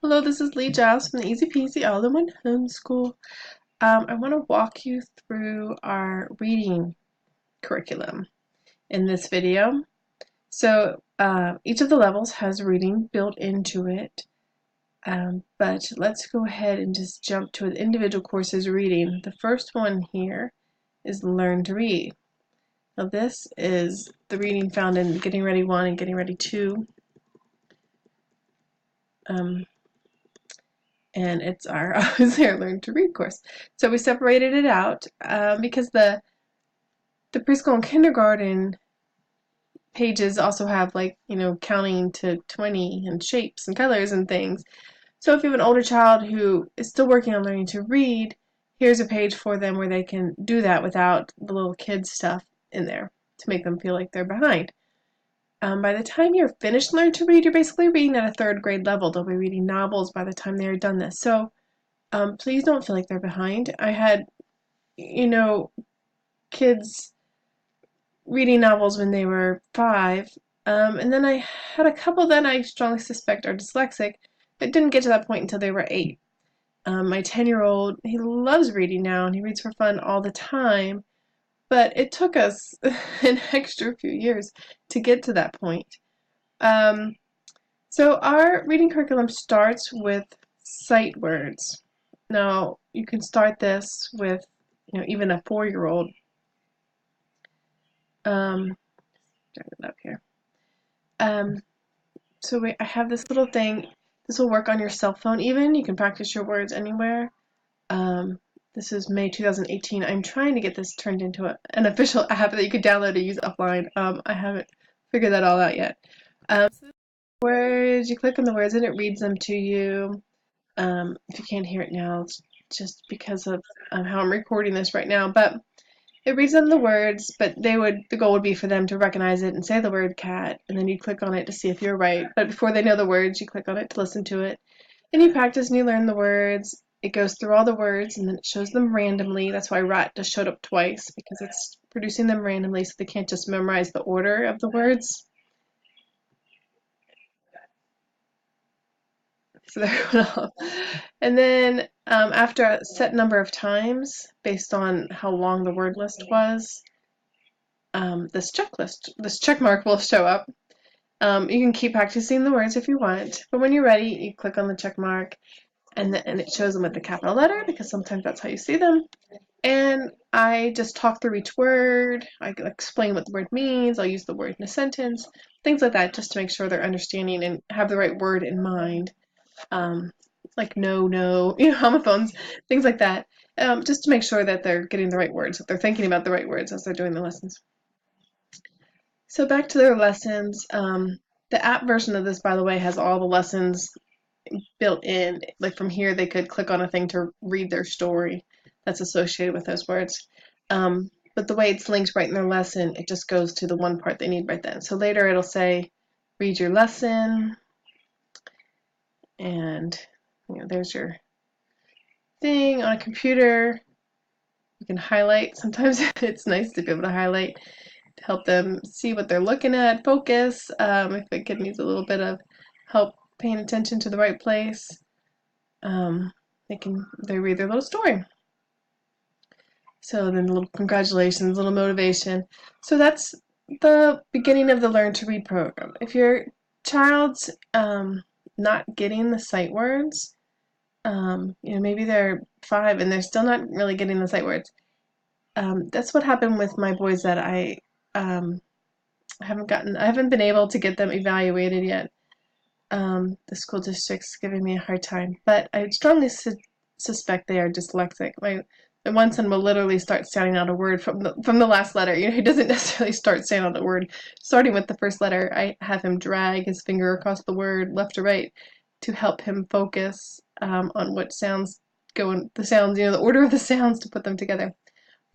Hello, this is Lee Giles from the Easy Peasy All-in-One Homeschool. I want to walk you through our reading curriculum in this video. So each of the levels has reading built into it, but let's go ahead and just jump to the individual courses reading. The first one here is Learn to Read. Now this is the reading found in Getting Ready 1 and Getting Ready 2. And it's our Learn to Read course. So we separated it out because the preschool and kindergarten pages also have, like, counting to 20 and shapes and colors and things. So if you have an older child who is still working on learning to read, here's a page for them where they can do that without the little kids stuff in there to make them feel like they're behind. By the time you're finished Learn to Read, you're basically reading at a third grade level. They'll be reading novels by the time they're done this. So please don't feel like they're behind. I had, kids reading novels when they were 5, and then I had a couple that I strongly suspect are dyslexic, but didn't get to that point until they were 8. My 10-year-old, he loves reading now, and he reads for fun all the time, but it took us an extra few years to get to that point. So our reading curriculum starts with sight words. Now, you can start this with, even a 4-year-old. Turn it up here. I have this little thing. This will work on your cell phone even. You can practice your words anywhere. This is May 2018. I'm trying to get this turned into an official app that you could download and use offline. I haven't figured that all out yet. So words, you click on the words and it reads them to you. If you can't hear it now, it's just because of how I'm recording this right now. But it reads them the words, but the goal would be for them to recognize it and say the word cat, and then you click on it to see if you're right. But before they know the words, you click on it to listen to it. And you practice and you learn the words. It goes through all the words and then it shows them randomly. That's why rat just showed up twice, because it's producing them randomly so they can't just memorize the order of the words. So they're going off. And then after a set number of times, based on how long the word list was, this check mark will show up. You can keep practicing the words if you want, but when you're ready, you click on the check mark, and it shows them with the capital letter, because sometimes that's how you see them. And I just talk through each word. I explain what the word means. I'll use the word in a sentence, things like that, just to make sure they're understanding and have the right word in mind. Like no, homophones, things like that, just to make sure that they're getting the right words, that they're thinking about the right words as they're doing the lessons. So back to their lessons. The app version of this, by the way, has all the lessons built in. Like from here, they could click on a thing to read their story that's associated with those words. But the way it's linked right in their lesson, it just goes to the one part they need right then. So later it'll say, read your lesson, and there's your thing on a computer. You can highlight. Sometimes it's nice to be able to highlight to help them see what they're looking at, focus, if a kid needs a little bit of help paying attention to the right place. They read their little story. So then a little congratulations, a little motivation. So that's the beginning of the Learn to Read program. If your child's not getting the sight words, maybe they're 5 and they're still not really getting the sight words. That's what happened with my boys that I haven't been able to get them evaluated yet. The school district's giving me a hard time, but I strongly suspect they are dyslexic. My one son will literally start sounding out a word from the last letter. He doesn't necessarily start saying out a word starting with the first letter. I have him drag his finger across the word left to right to help him focus on what sounds go in the sounds, the order of the sounds to put them together.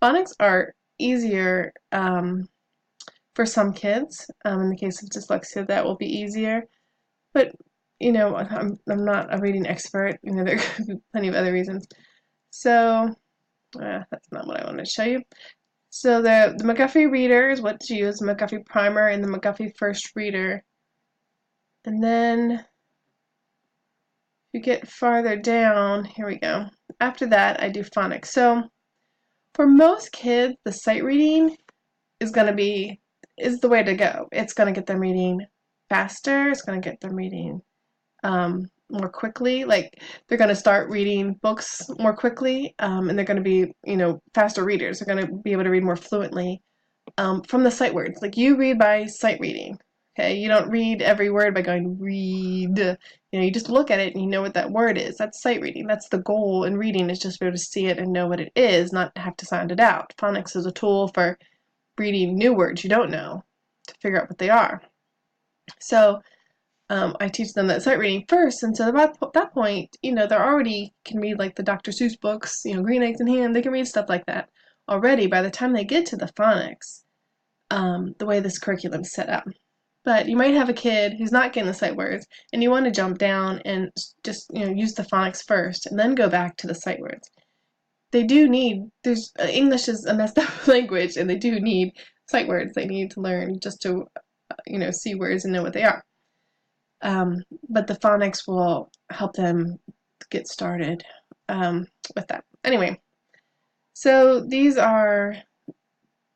Phonics are easier for some kids. In the case of dyslexia, that will be easier. But I'm not a reading expert. There could be plenty of other reasons. So that's not what I wanted to show you. So the McGuffey reader is what to use, the McGuffey primer and the McGuffey first reader. And then you get farther down, here we go. After that, I do phonics. So for most kids, the sight reading is the way to go. It's going to get them reading faster. It's going to get them reading more quickly. Like they're going to start reading books more quickly, and they're going to be, faster readers. They're going to be able to read more fluently from the sight words. Like you read by sight reading. Okay, you don't read every word by going read. You just look at it and you know what that word is. That's sight reading. That's the goal in reading, is just be able to see it and know what it is, not have to sound it out. Phonics is a tool for reading new words you don't know to figure out what they are. So I teach them that sight reading first, and so about that point, they already can read like the Dr. Seuss books, Green Eggs and Ham. They can read stuff like that already by the time they get to the phonics. The way this curriculum is set up. But you might have a kid who's not getting the sight words, and you want to jump down and just use the phonics first, and then go back to the sight words. They do need. English is a messed up language, and they do need sight words. They need to learn just to see words and know what they are. But the phonics will help them get started with that. Anyway, so these are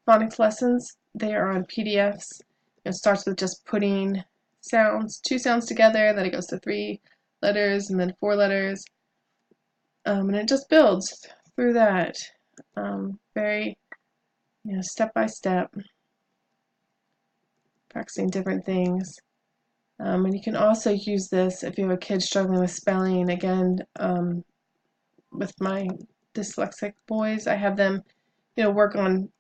phonics lessons. They are on PDFs. It starts with just putting two sounds together, then it goes to 3 letters and then 4 letters. And it just builds through that. Very, step by step, practicing different things. And you can also use this if you have a kid struggling with spelling. Again, with my dyslexic boys, I have them, work on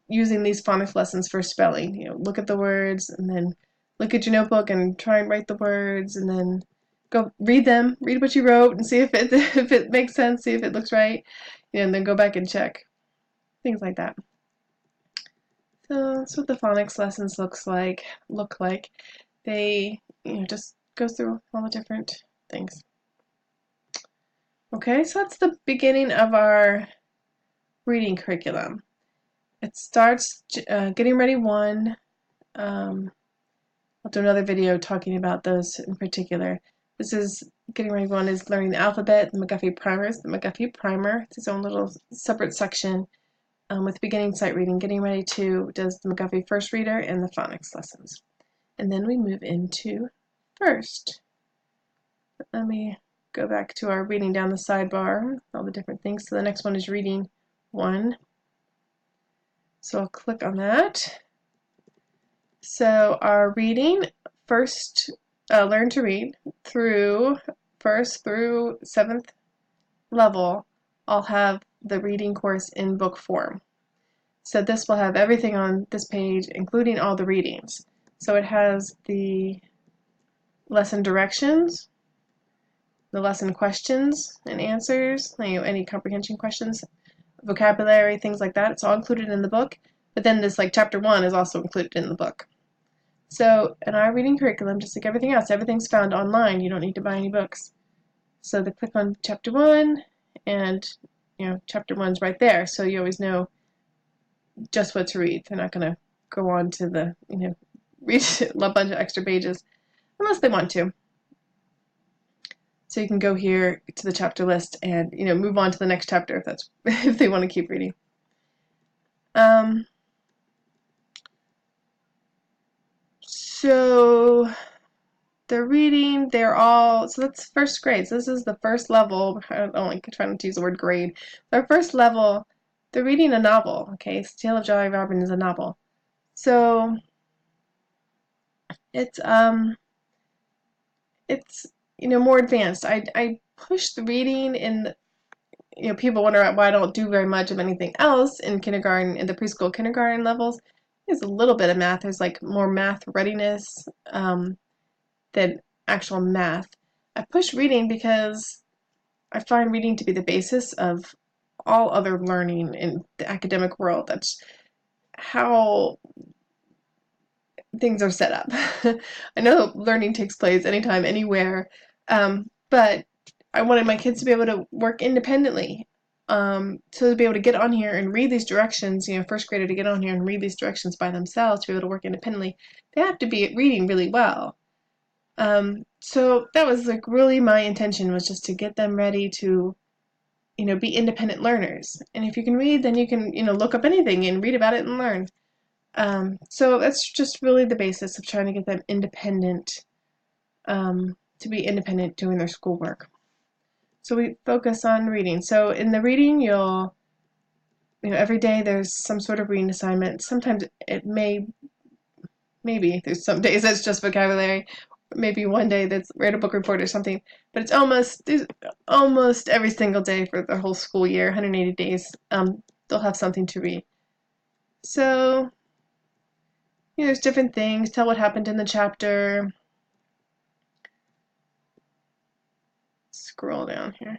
using these phonics lessons for spelling. Look at the words and then look at your notebook and try and write the words, and then go read them, read what you wrote, and see if it makes sense, see if it looks right, and then go back and check. Things like that. So that's what the phonics lessons look like. They, just goes through all the different things. Okay, so that's the beginning of our reading curriculum. It starts Getting Ready 1. I'll do another video talking about those in particular. This is Getting Ready 1 is learning the alphabet. The McGuffey Primers. The McGuffey Primer. It's its own little separate section with beginning sight reading. Getting Ready 2 does the McGuffey First Reader and the phonics lessons. And then we move into first. Let me go back to our reading down the sidebar, all the different things. So the next one is reading 1. So I'll click on that. So our reading, first, learn to read through 1st through 7th level, I'll have the reading course in book form. So this will have everything on this page, including all the readings. So it has the lesson directions, the lesson questions and answers, any comprehension questions, vocabulary, things like that. It's all included in the book. But then this, like, chapter 1 is also included in the book. So in our reading curriculum, just like everything else, everything's found online. You don't need to buy any books. So they click on chapter 1, and chapter 1's right there. So you always know just what to read. They're not going to go on to the read a bunch of extra pages unless they want to. So you can go here to the chapter list and move on to the next chapter if they want to keep reading. So they're reading, so that's first grade. So this is the first level. I don't like trying to use the word grade. Their first level, they're reading a novel. Okay, Tale of Jolly Robin is a novel. So it's more advanced. I push the reading in. People wonder why I don't do very much of anything else in kindergarten, in the preschool kindergarten levels. There's a little bit of math. There's like more math readiness than actual math. I push reading because I find reading to be the basis of all other learning in the academic world. That's how things are set up. I know learning takes place anytime, anywhere, but I wanted my kids to be able to work independently. So to be able to get on here and read these directions, first grader to get on here and read these directions by themselves, to be able to work independently, they have to be reading really well. So that was like really my intention, was just to get them ready to, be independent learners. And if you can read, then you can, look up anything and read about it and learn. So that's just really the basis of trying to get them independent, to be independent doing their schoolwork. So we focus on reading. So in the reading, every day there's some sort of reading assignment. Sometimes maybe there's some days that's just vocabulary. Maybe one day that's write a book report or something. But there's almost every single day for the whole school year, 180 days. They'll have something to read. So, there's different things. Tell what happened in the chapter. Scroll down here.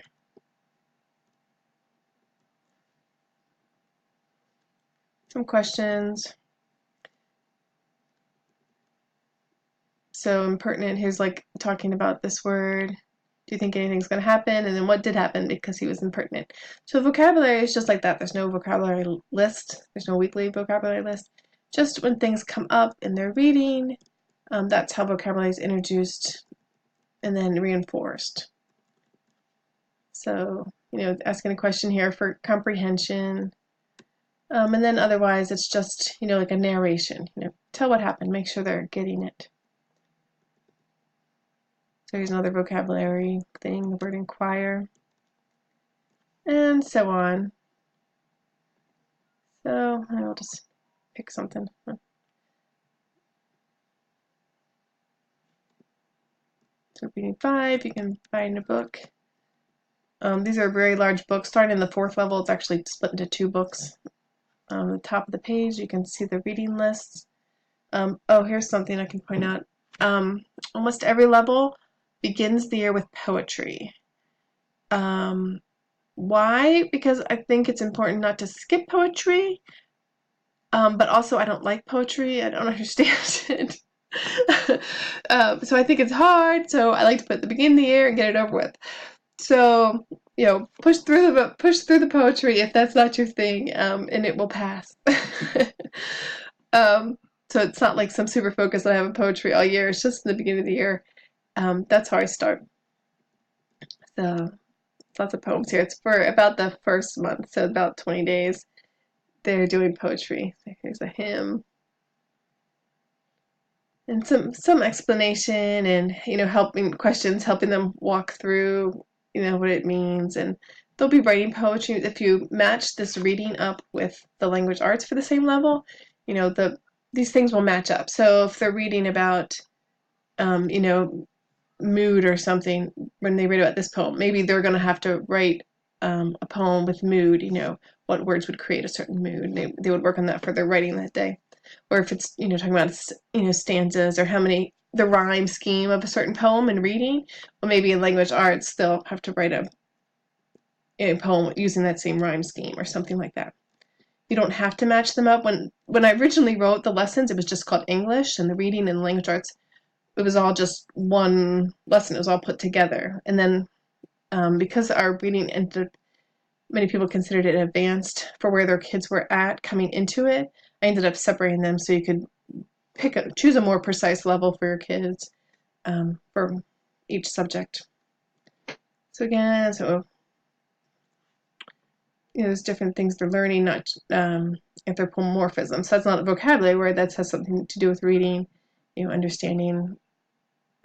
Some questions. So impertinent, here's like talking about this word. Do you think anything's going to happen? And then what did happen because he was impertinent? So vocabulary is just like that. There's no vocabulary list. There's no weekly vocabulary list. Just when things come up in their reading, that's how vocabulary is introduced and then reinforced. So, asking a question here for comprehension. And then otherwise, it's just, like a narration. Tell what happened. Make sure they're getting it. So here's another vocabulary thing, the word inquire, and so on. So I'll just pick something. So reading 5, you can find a book. These are very large books. Starting in the 4th level, it's actually split into 2 books. On the top of the page, you can see the reading lists. Here's something I can point out. Almost every level begins the year with poetry. Why? Because I think it's important not to skip poetry, but also I don't like poetry. I don't understand it. So I think it's hard, so I like to put it at the beginning of the year and get it over with. So, push through the poetry if that's not your thing, and it will pass. So it's not like some super focus on having poetry all year. It's just in the beginning of the year. That's how I start. So lots of poems here. It's for about the first month, so about 20 days. They're doing poetry. So here's a hymn. And some explanation and, helping them walk through, what it means. And they'll be writing poetry. If you match this reading up with the language arts for the same level, these things will match up. So if they're reading about, mood or something, when they read about this poem, maybe they're going to have to write a poem with mood, what words would create a certain mood. They would work on that for their writing that day. Or if it's, talking about, stanzas or the rhyme scheme of a certain poem and reading, well, maybe in language arts, they'll have to write a poem using that same rhyme scheme or something like that. You don't have to match them up. When I originally wrote the lessons, it was just called English, and the reading and language arts, it was all just one lesson. It was all put together. And then because our reading many people considered it advanced for where their kids were at coming into it, I ended up separating them so you could choose a more precise level for your kids for each subject. So again, there's different things they're learning, not anthropomorphism. So that's not a vocabulary word. That has something to do with reading, understanding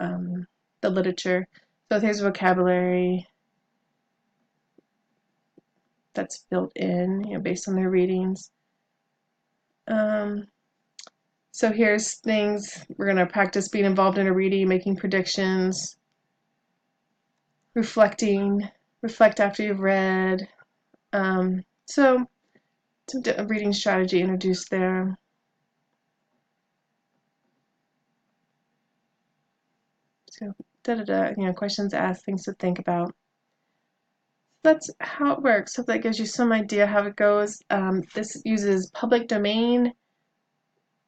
the literature. So there's vocabulary that's built in, based on their readings. So here's things we're going to practice: being involved in a reading, making predictions, reflect after you've read. So some reading strategy introduced there. So questions asked, things to think about. That's how it works. Hope that gives you some idea how it goes. This uses public domain.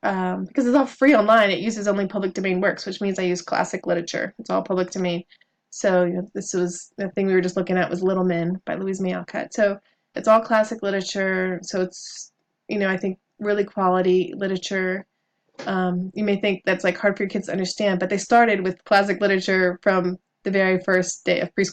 Because it's all free online, it uses only public domain works, which means I use classic literature. It's all public domain. So this was the thing we were just looking at was Little Men by Louise May Alcott. So it's all classic literature. So it's I think really quality literature. You may think that's like hard for your kids to understand, but they started with classic literature from the very first day of preschool.